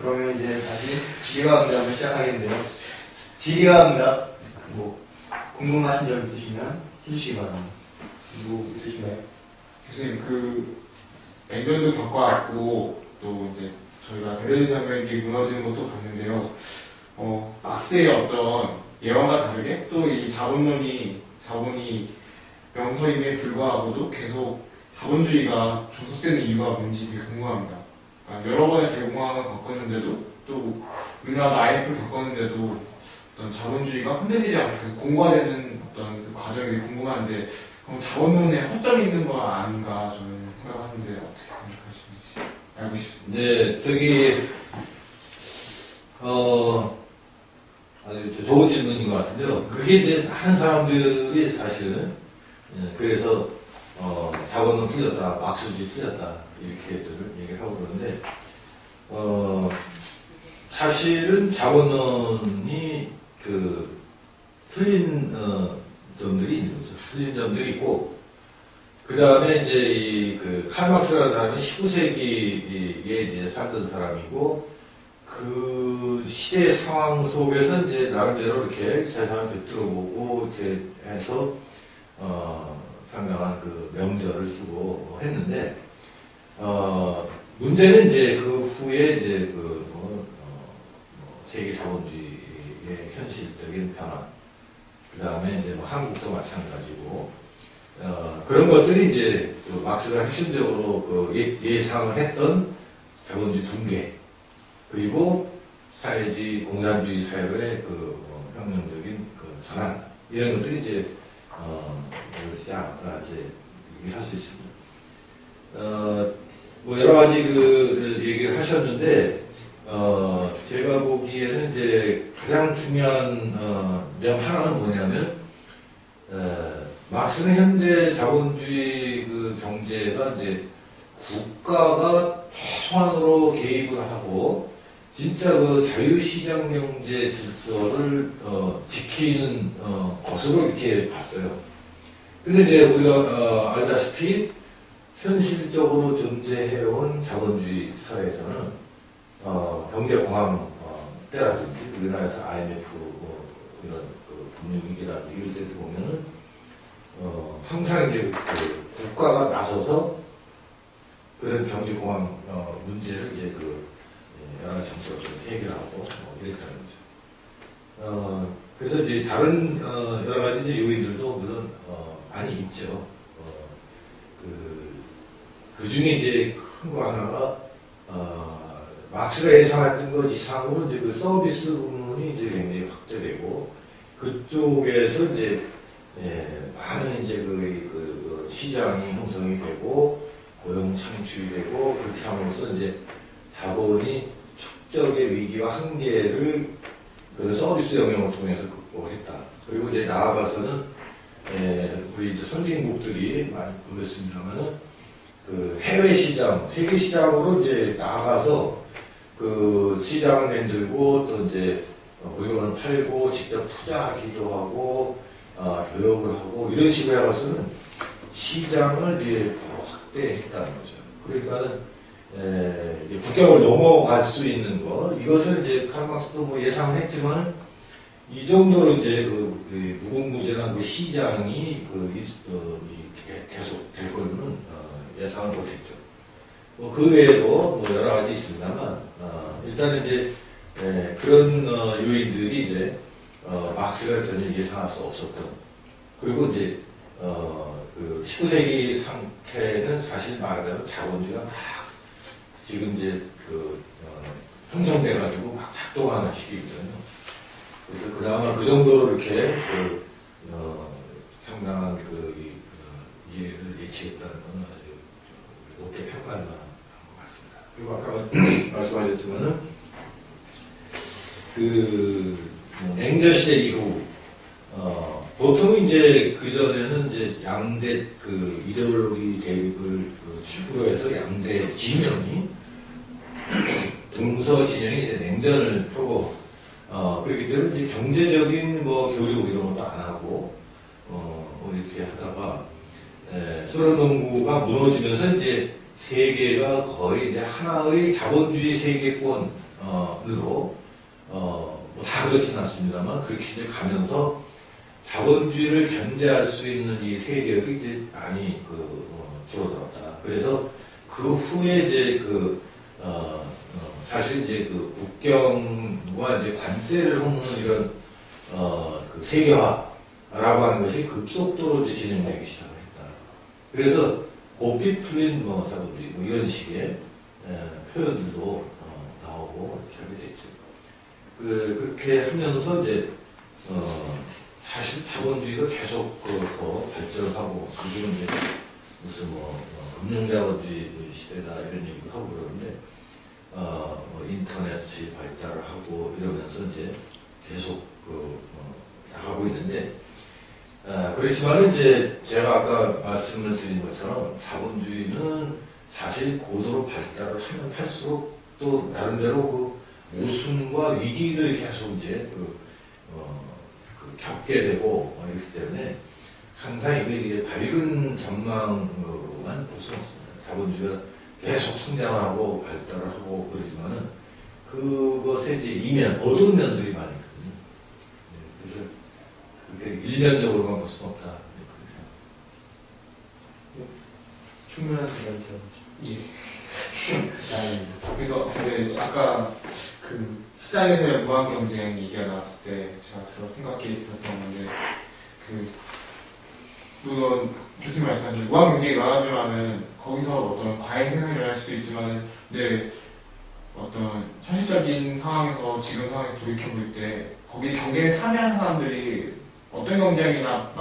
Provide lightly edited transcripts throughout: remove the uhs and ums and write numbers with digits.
그러면 이제 다시 지리과학 문답을 시작하겠는데요. 지리과학 뭐 궁금하신 점 있으시면 해주시기 바랍니다. 누구 있으신가요? 교수님, 냉전도 겪어왔고 또 이제 저희가 베를린 장벽이 무너지는 것도 봤는데요. 막스의 어떤 예언과 다르게 또 이 자본이 명서임에 불구하고도 계속 자본주의가 존속되는 이유가 뭔지 되게 궁금합니다. 그러니까 여러 번의 대공황을 겪었는데도 또 은하나 IMF를 겪었는데도 어떤 자본주의가 흔들리지 않고 계속 공고화되는 어떤 그 과정이 되게 궁금한데, 그럼 자본론에 허점이 있는 건 아닌가 저는 생각하는데 어떻게 생각하시는지 알고 싶습니다. 네, 아주 좋은 질문인 것 같은데요. 그게 이제 많은 사람들이 사실은, 그래서, 자본론 틀렸다, 막스주의 틀렸다, 이렇게들 얘기를 하고 그러는데, 사실은 자본론이 틀린, 점들이 있는 거죠. 틀린 점들이 있고, 그 다음에 이제 칼막스라는 사람이 19세기에 이제 살던 사람이고, 그 시대의 상황 속에서 이제 나름대로 이렇게 세상을 곁들여보고 이렇게 해서 상당한 그 명절을 쓰고 했는데, 문제는 이제 그 후에 이제 세계 자본주의의 현실적인 변화, 그 다음에 이제 한국도 마찬가지고, 그런 것들이 이제 막스가 핵심적으로 예상을 했던 자본주의 붕괴, 그리고 사회주의, 공산주의 사회의 혁명적인 전환, 이런 것들이 이제, 이루어지지 않았다, 이제, 얘기할 수 있습니다. 뭐, 여러 가지 얘기를 하셨는데, 제가 보기에는 이제 가장 중요한, 점 하나는 뭐냐면, 막스는 현대 자본주의 경제가 이제 국가가 최소한으로 개입을 하고, 진짜 자유시장 경제 질서를 지키는 것으로 이렇게 봤어요. 근데 이제 우리가 알다시피 현실적으로 존재해온 자본주의 사회에서는 경제공황 때라든지 우리나라에서 IMF 이런 금융위기라든지 이럴 때 보면은 항상 이제 국가가 나서서 그런 경제공황 문제를 이제 여러 가지 정책을 해결하고 이랬다는 거죠. 그래서 이제 다른 여러 가지 이제 요인들도 물론 많이 있죠. 그 중에 이제 큰 거 하나가 막스가 예상했던 것 이상으로 이제 그 서비스 부문이 이제 굉장히 확대되고, 그쪽에서 이제 많은 이제 시장이 형성이 되고 고용 창출이 되고, 그렇게 함으로써 이제 자본이 축적의 위기와 한계를 서비스 영역을 통해서 극복했다. 그리고 이제 나아가서는 우리 이제 선진국들이 많이 보였습니다만은 해외 시장, 세계 시장으로 이제 나아가서 시장을 만들고 또 이제 물건을 팔고 직접 투자하기도 하고 교역을 하고 이런 식으로 해서는 시장을 이제 확대했다는 거죠. 그러니까는 국경을 넘어갈 수 있는 것, 이것을 이제 칼막스도 뭐 예상을 했지만, 이 정도로 이제 무궁무진한 시장이 계속 될 거는 예상을 못했죠. 그 외에도 뭐 여러 가지 있습니다만, 일단은 이제 그런 요인들이 이제 막스가 전혀 예상할 수 없었던, 그리고 이제 19세기 상태는 사실 말하자면 자본주의가 막 지금 이제 형성돼가지고 막 작동하는 시기거든요. 그래서 그나마 그 정도로 이렇게 상당한 이해를 예측했다는 건 아주 높게 평가할 만한 것 같습니다. 그리고 아까 말씀하셨지만은 냉전 시대 이후 보통 이제 그 전에는 이제 양대 이데올로기 대립을 축으로 해서 양대 진영이 동서 진영이 이제 냉전을 펴고 그렇기 때문에 이제 경제적인 교류 이런 것도 안 하고 이렇게 하다가 소련농구가 무너지면서 이제 세계가 거의 이제 하나의 자본주의 세계권 뭐 다 그렇진 않습니다만 그렇게 이제 가면서 자본주의를 견제할 수 있는 이 세력이 이제 많이 줄어들었다. 그래서 그 후에 이제 사실 이제 국경과 이제 관세를 홈는 이런 세계화라고 하는 것이 급속도로 이제 진행되기 시작했다. 그래서 고삐 풀린 자본주의 이런 식의 표현들도 나오고 이렇게 하게 됐죠. 그렇게 하면서 이제 사실 자본주의가 계속 더 발전을 하고 요즘은 이제 무슨 금융자본주의 시대다 이런 얘기도 하고 그러는데 인터넷이 발달을 하고 이러면서 이제 계속 나가고 있는데 그렇지만 이제 제가 아까 말씀을 드린 것처럼 자본주의는 사실 고도로 발달을 하면 할수록 또 나름대로 모순과 위기를 계속 이제 겪게 되고 이렇기 때문에 항상 이게 밝은 전망으로만 볼 수는 없습니다. 자본주의가 계속 성장을 하고 발달을 하고 그러지만은 그것에 이제 어두운 면들이 많이 있거든요. 그래서 그렇게 일면적으로만 볼 수는 없다. 충분한 생각이죠. 예. 그래서 근데 아까 시장에서의 무한 경쟁 얘기가 나왔을 때 제가 생각이 들었던 건데 물론 교수님 말씀하신 무한 경쟁이 많아지면은 거기서 어떤 과잉 생산이 일어날 수도 있지만 근데 어떤 현실적인 상황에서 지금 상황에서 돌이켜 볼 때 거기 경쟁에 참여하는 사람들이 어떤 경쟁이나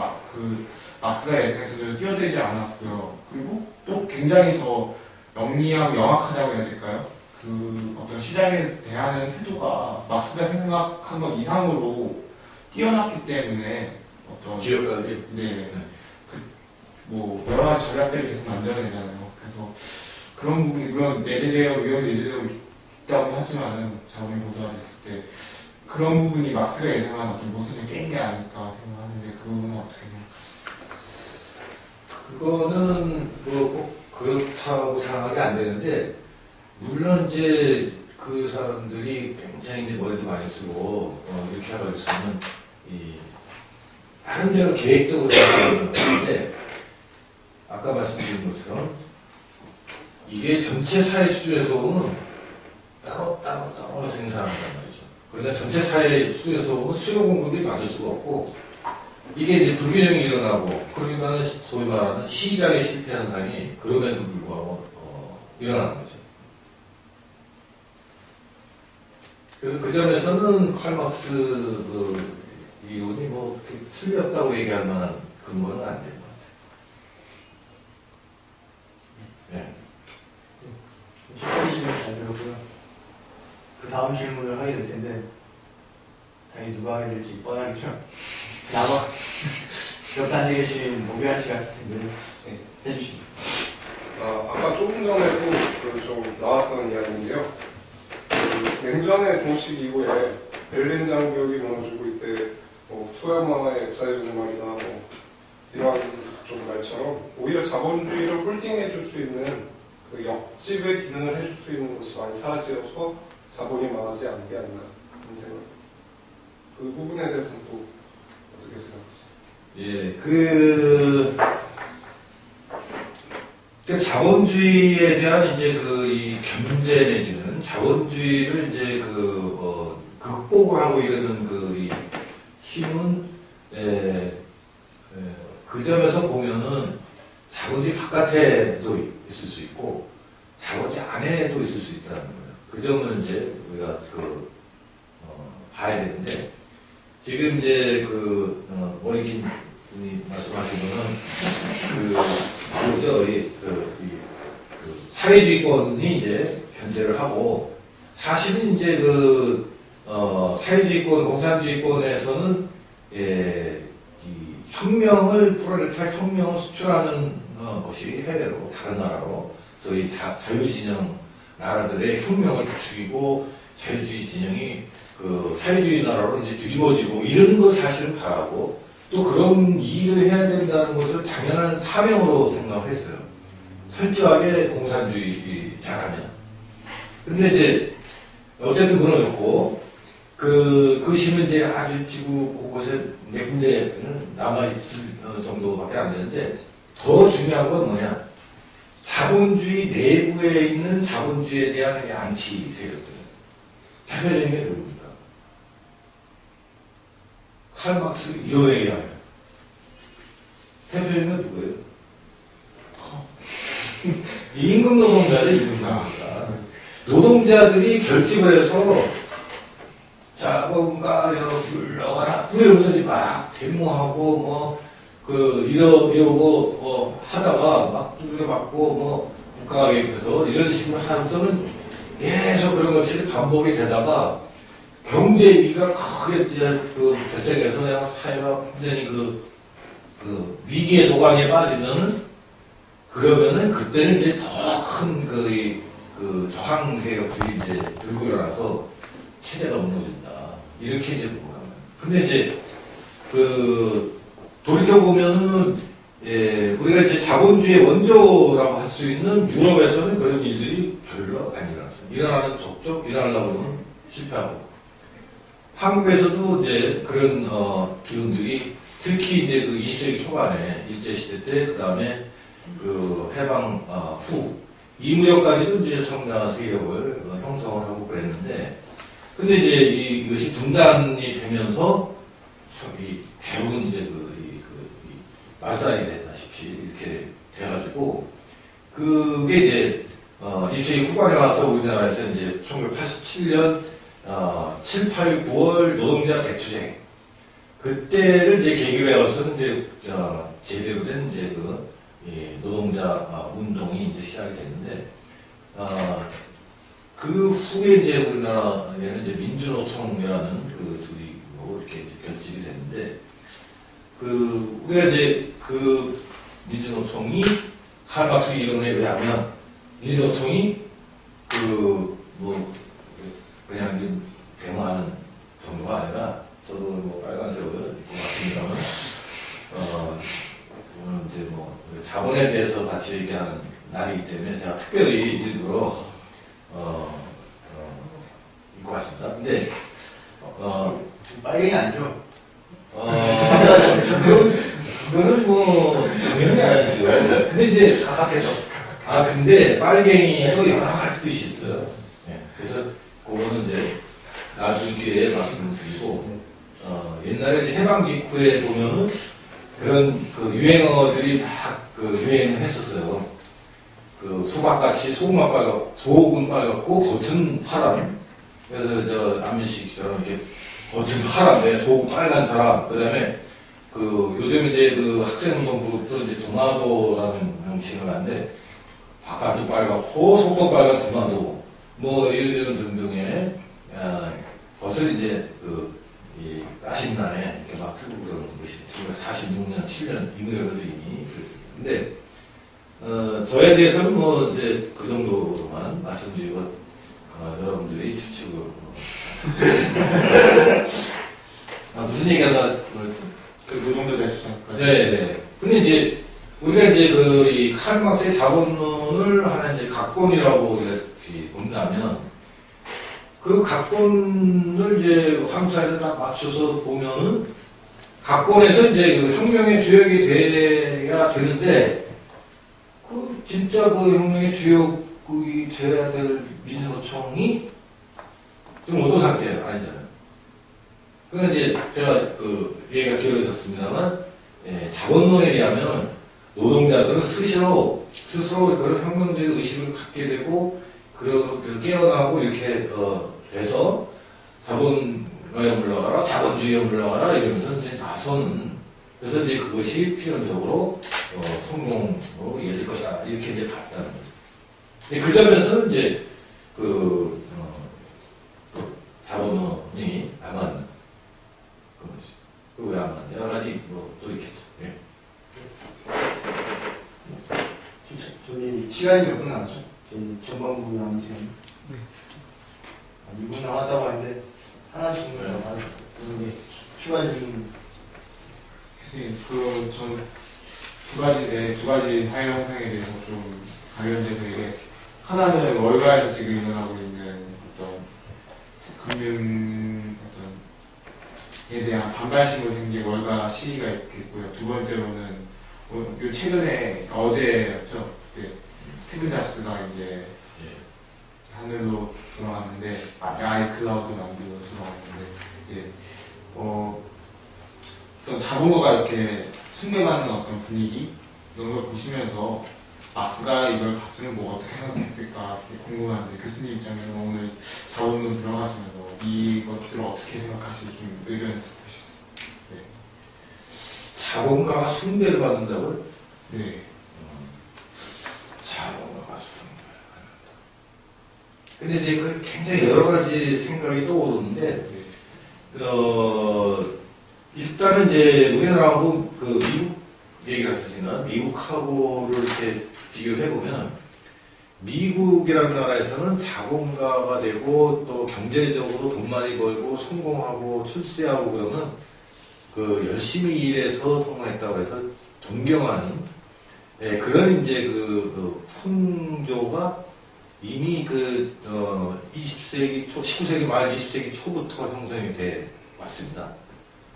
막스가 예상했던 뛰어들지 않았고요. 그리고 또 굉장히 더 영리하고 영악하다고 해야 될까요? 어떤 시장에 대하는 태도가 막스가 생각한 것 이상으로 뛰어났기 때문에 어떤 지역가들이 여러 가지 전략들을 계속 만들어내잖아요. 그래서 그런 부분이 물론 내재되어 위험이 내재되고 있다고 하지만은 자본이 고도화 됐을 때 그런 부분이 막스가 예상한 어떤 모습을 깬 게 아닐까 생각하는데 그 부분은 어떻게 생각하세요? 그거는 꼭 그렇다고 생각이 안 되는데 물론 이제 그 사람들이 굉장히 이제 머리도 많이 쓰고 이렇게 하고 있으면 나름대로 계획적으로 하는 건데 아까 말씀드린 것처럼 이게 전체 사회 수준에서 보면 따로 생산한단 말이죠. 그러니까 전체 사회 수준에서 보면 수요 공급이 맞을 수가 없고 이게 이제 불균형이 일어나고 그러니까 소위 말하는 시장의 실패 현상이 그럼에도 불구하고 일어나는 거죠. 그래서 그 점에서는 칼막스 이론이 틀렸다고 얘기할 만한 근거는 안 된 것 같아요. 네. 첫째 질문 잘 들었고요. 그 다음 질문을 하게 될 텐데 당연히 누가 하게 될지 뻔하겠죠. 나와 옆에 앉아 계신 모비아 씨 같은 텐데 해주시죠. 아까 조금 전에도 좀 나왔던 이야기인데요. 냉전의 종식 이후에 베를린 장벽이 무너지고 이때 후야마의 엑사이즈 말이나 이러한 좀 말처럼 오히려 자본주의를 홀딩해줄 수 있는 역집의 기능을 해줄 수 있는 것이 많이 사라져서 자본이 많아지지 않는 게 아닌가 하는 생각. 그 부분에 대해서는 또 어떻게 생각하세요? 예, 자본주의에 대한 이제 이 견제 내지는 자본주의를 이제 극복을 하고 이러는 이 힘은 그 점에서 보면은 자본주의 바깥에도 있을 수 있고 자본주의 안에도 있을 수 있다는 거예요. 그 점을 이제 우리가 봐야 되는데 지금 이제 머리긴 분이 말씀하신 거는 뭐죠? 사회주의권이 이제 견제를 하고 사실은 이제 사회주의권, 공산주의권에서는 이 혁명을 프롤레타리아 혁명을 수출하는 것이 해외로 다른 나라로 소위 자유진영 나라들의 혁명을 부추기고 자유주의 진영이 사회주의 나라로 이제 뒤집어지고 이런 걸 사실은 바라고 또 그런 일을 해야 된다는 것을 당연한 사명으로 생각을 했어요. 철저하게 공산주의자라면. 근데 이제 어쨌든 무너졌고, 그 심은 이제 아주 지구 곳곳에 몇 군데 남아있을 정도밖에 안 되는데, 더 중요한 건 뭐냐? 자본주의 내부에 있는 자본주의에 대한 안티 세력들. 대표적인 게 누굽니까? 칼 막스 이런 얘기하면. 대표적인 건 누구예요? 임금 노동자들, 임금 노동자. 노동자들이 결집을 해서 자본가여 불러와라 이러면서 이제 막 데모하고 이러고 하다가 막 두들겨 맞고 국가가 개입해서 이런 식으로 하면서는 계속 그런 것이 반복이 되다가 경제 위기가 크게 이제 발생해서 그냥 사회가 완전히 그 위기의 도가니에 빠지면은 그러면은 그때는 이제 더 큰 그 저항 세력들이 이제 들고 일어나서 체제가 무너진다. 이렇게 이제 보고 합니다. 근데 이제 돌이켜보면은, 우리가 이제 자본주의 원조라고 할 수 있는 유럽에서는 그런 일들이 별로 안 일어났어요. 일어나는 족족 일어나려고 하면 실패하고. 한국에서도 이제 그런, 기운들이 특히 이제 그 20세기 초반에 일제시대 때, 그 다음에 해방, 후, 이 무렵까지도 이제 상당한 세력을 형성을 하고 그랬는데, 근데 이제 이것이 분단이 되면서, 대부분 이제 말살이 됐다시피 이렇게 돼가지고, 그게 이제, 20세기 후반에 와서 우리나라에서 이제 1987년, 7, 8, 9월 노동자 대투쟁. 그때를 이제 계기로 해서는 이제, 제대로 된 이제 노동자 운동이 이제 시작이 됐는데, 그 후에 이제 우리나라에는 이제 민주노총이라는 둘이 이렇게 결집이 됐는데, 우리가 이제 민주노총이 칼막스 이론에 의하면, 민주노총이 그냥 데모하는 정도가 아니라, 저도 빨간색을 입고 왔습니다만, 오늘 이제 자본에 대해서 같이 얘기하는 날이기 때문에 제가 특별히 일부러, 입고 왔습니다. 근데, 빨갱이 아니죠? 그거는 당연히 아니죠. 근데 이제, 가깝게서. 근데 빨갱이도 여러 가지 뜻이 있어요. 네, 그래서 그거는 이제 나중 기회에 말씀을 드리고, 옛날에 이제 해방 직후에 보면은 그런 유행어들이 막 유행을 했었어요. 수박같이 속은 빨갛고 겉은 파란. 그래서 안민식처럼 이렇게 겉은 파란데 속은 빨간 사람. 그 다음에 요즘 이제 학생운동 그룹도 이제 도마도라는 명칭을 하는데 바깥도 빨갛고 속도 빨간 도마도 이런 등등의 것을 이제 이 까신난에 이렇게 막 쓰고 그러는 것이 1946년, 7년 이 무렵에도 이미 그랬습니다. 근데 저에 대해서는 이제 그 정도로만 말씀드리고 여러분들이 추측을 무슨 얘기하다 노동자 대투쟁까지. 네. 근데 이제 우리가 이제 이 칼 막스의 자본론을 하나 이제 각본이라고 이렇게 본다면 그 각본을 이제 한국 사회에 딱 맞춰서 보면은 각본에서 이제 혁명의 주역이 돼야 되는데 진짜 혁명의 주역이 돼야 될 민주노총이 좀 어떤 상태예요? 아니잖아요. 그건 이제 제가 얘기가 길어졌습니다만 자본론에 의하면 노동자들은 스스로 그런 혁명적인 의식을 갖게 되고 깨어나고 이렇게 돼서 자본가에 물러가라, 자본주의에 물러가라 이러면서 이제 나서는 그래서 이제 그것이 필연적으로 성공으로 이어질 것이다 이렇게 이제 봤다는 거죠. 그 점에서는 이제 자본론이 안 맞는 그것이 왜 안 맞는 여러 가지 또 있겠죠. 예. 저희 시간이 몇 분 남았죠? 저희 전반부 남은 시간이. 네. 2분 남았다고 하는데 하나씩 추가 질문. 교수님, 전 두 가지 사회 형상에 대해서 좀 관련돼서 이게 하나는 월가에서 지금 일어나고 있는 어떤 있는 어떤 에 대한 반발심을 생긴 월가 시위가 있겠고요. 두 번째로는 요 최근에 어제였죠. 스티브 잡스가 이제 하늘로 돌아갔는데 아이클라우드 만들고 돌아갔는데 어떤 자본가가 이렇게 숭배받는 어떤 분위기 이런 걸 보시면서 막스가 이걸 봤으면 뭐 어떻게 생각했을까 궁금한데 교수님 입장에서 오늘 자본론 들어가시면서 이것들을 어떻게 생각하실지 좀 의견을 듣고 싶습니다. 네. 자본가가 숭배를 받는다고요? 네. 자본가가 숭배를 받는다. 근데 이제 그 굉장히 여러 가지 생각이 떠오르는데, 일단은 이제 우리나라하고 그 미국 얘기를 하시지만 미국하고를 이렇게 비교를 해보면 미국이라는 나라에서는 자본가가 되고 또 경제적으로 돈 많이 벌고 성공하고 출세하고 그러면 그 열심히 일해서 성공했다고 해서 존경하는 그런 이제 그 풍조가 이미 20세기 초, 19세기 말 20세기 초부터 형성이 돼 왔습니다.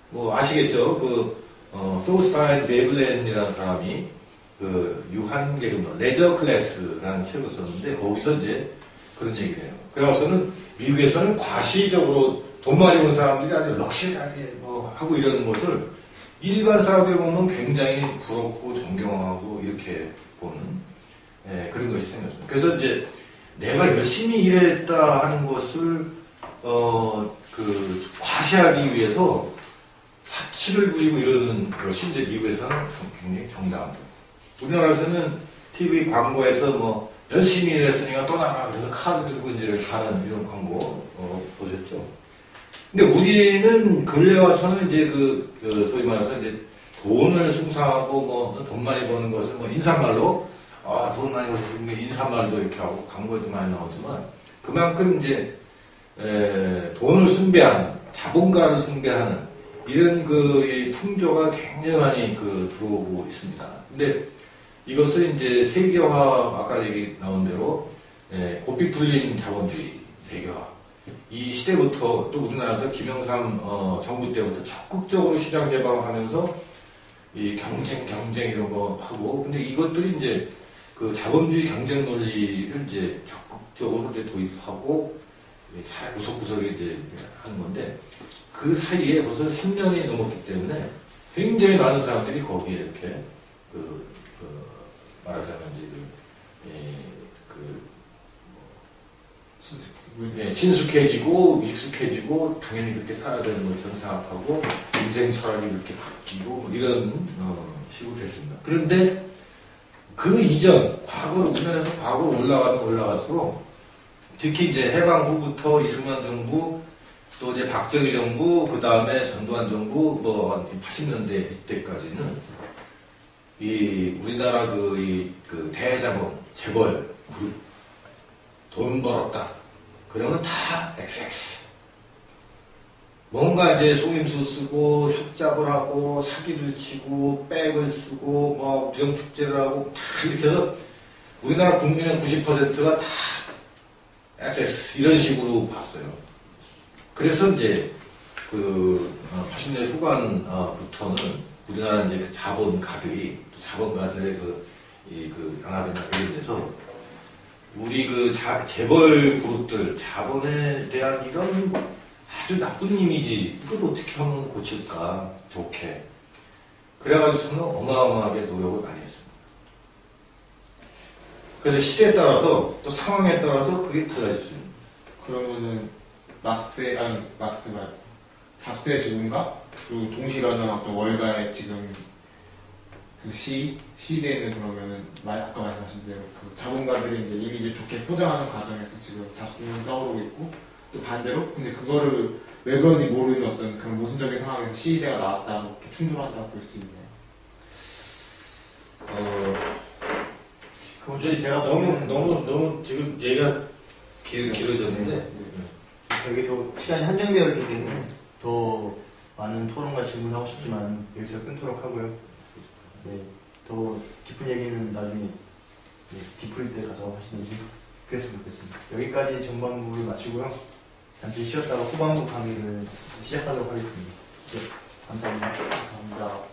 뭐 아시겠죠? 소스타인 베블렌이라는 사람이 그 유한계급 레저 클래스라는 책을 썼는데 거기서 이제 그런 얘기를 해요. 그래서는 미국에서는 과시적으로 돈 많이 번 사람들이 아주 럭셔리하게 뭐 하고 이러는 것을 일반 사람들이 보면 굉장히 부럽고 존경하고 이렇게 보는 그런 것이 생겼습니다. 그래서 이제 내가 열심히 일했다 하는 것을 과시하기 위해서 사치를 부리고 이러는 것이 이제 미국에서는 굉장히 정당합니다. 우리나라에서는 TV 광고에서 뭐 열심히 일했으니까 떠나라 그래서 카드 들고 이제 가는 이런 광고 보셨죠? 근데 우리는 근래 와서는 이제 소위 말해서 이제 돈을 숭상하고 뭐 돈 많이 버는 것을 뭐 인사말로 돈 많이 버셨으니까 인사말도 이렇게 하고 광고에도 많이 나오지만 그만큼 이제 돈을 숭배하는 자본가를 숭배하는 이런 풍조가 굉장히 많이 들어오고 있습니다. 근데 이것을 이제 세계화, 아까 얘기 나온 대로, 고삐 뚫린 자본주의 세계화. 이 시대부터 또 우리나라에서 김영삼 정부 때부터 적극적으로 시장 개방하면서 이 경쟁 이런 거 하고, 근데 이것들이 이제 그 자본주의 경쟁 논리를 이제 적극적으로 이제 도입하고, 구석구석에 이제 하는 건데, 그 사이에 벌써 10년이 넘었기 때문에 굉장히 많은 사람들이 거기에 이렇게 말하자면 이제 친숙해지고 익숙해지고 당연히 그렇게 살아야 되는 것처럼 생각하고 인생 철학이 그렇게 바뀌고 뭐 이런 식으로 됐습니다. 그런데 그 이전 우리나라에서 과거로 올라갈수록 특히 이제 해방 후부터 이승만 정부 또 이제 박정희 정부, 그 다음에 전두환 정부, 80년대 이때까지는 우리나라 대자본, 재벌, 그룹, 돈 벌었다. 그러면 다 XX. 뭔가 이제 속임수 쓰고, 협잡을 하고, 사기를 치고, 백을 쓰고, 부정축제를 하고, 다 이렇게 해서 우리나라 국민의 90%가 다 XX. 이런 식으로 봤어요. 그래서 이제 80년대 후반부터는 우리나라 이제 자본가들의 양아들이나 이런 데서 우리 재벌 그룹들 자본에 대한 이런 아주 나쁜 이미지 이걸 어떻게 하면 고칠까 좋게 그래가지고서는 어마어마하게 노력을 많이 했습니다. 그래서 시대에 따라서 또 상황에 따라서 그게 달라질 수 있는. 그러면은 막스 말고 잡스의 죽음과 그 동시라는 어떤 월가의 지금 시대에는 그러면은 아까 말씀하신 대로 자본가들이 이제 이미지 좋게 포장하는 과정에서 지금 잡스는 떠오르고 있고 또 반대로 근데 그거를 왜 그런지 모르는 어떤 그런 모순적인 상황에서 시대가 나왔다 이렇게 충돌한다고 볼 수 있네요. 제가 너무 지금 얘기가 길어졌는데 여기 또 시간이 한정되어 있기 때문에 더 많은 토론과 질문하고 싶지만 여기서 끊도록 하고요. 네, 더 깊은 얘기는 나중에 디프릴 때 가서 하시는지 그랬으면 좋겠습니다. 여기까지 전반부를 마치고요. 잠시 쉬었다가 후반부 강의를 시작하도록 하겠습니다. 네, 감사합니다. 감사합니다.